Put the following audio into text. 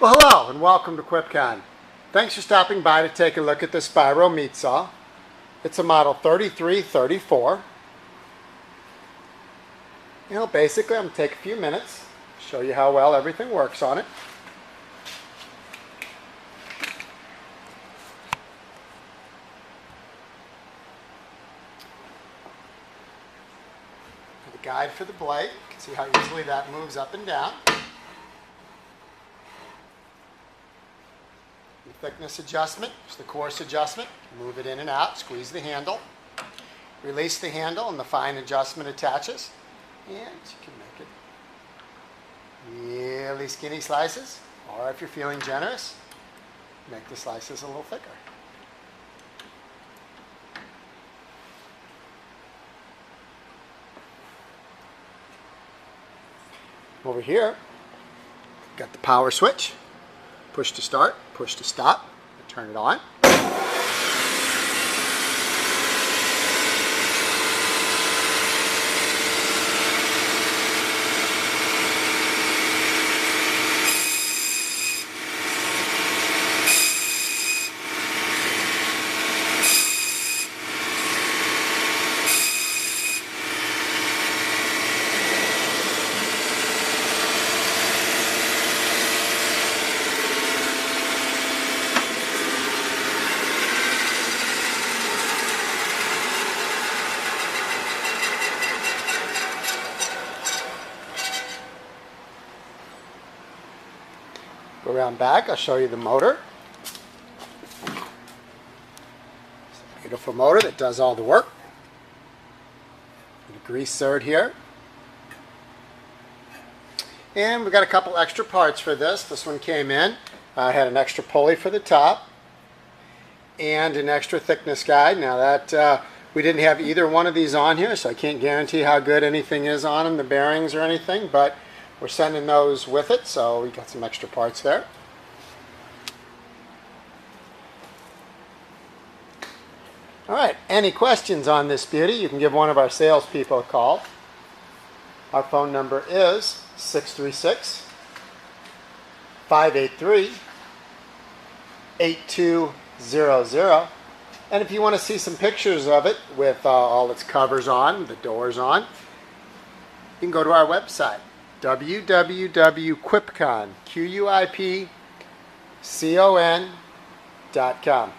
Well, hello and welcome to QuipCon. Thanks for stopping by to take a look at the Spyro meat saw. It's a model 3334. Basically I'm going to take a few minutes, show you how well everything works on it. The guide for the blade, you can see how easily that moves up and down. The thickness adjustment, just the coarse adjustment, move it in and out, squeeze the handle, release the handle and the fine adjustment attaches, and you can make it really skinny slices, or if you're feeling generous, make the slices a little thicker. Over here, got the power switch. Push to start, push to stop, turn it on. Go around back, I'll show you the motor. It's a beautiful motor that does all the work. The grease zerd here. And we've got a couple extra parts for this. This one came in. I had an extra pulley for the top and an extra thickness guide. Now that we didn't have either one of these on here, so I can't guarantee how good anything is on them, the bearings or anything, but we're sending those with it, so we got some extra parts there. All right, any questions on this beauty, you can give one of our salespeople a call. Our phone number is 636-583-8200. And if you want to see some pictures of it with all its covers on, the doors on, you can go to our website, www.quipcon.com.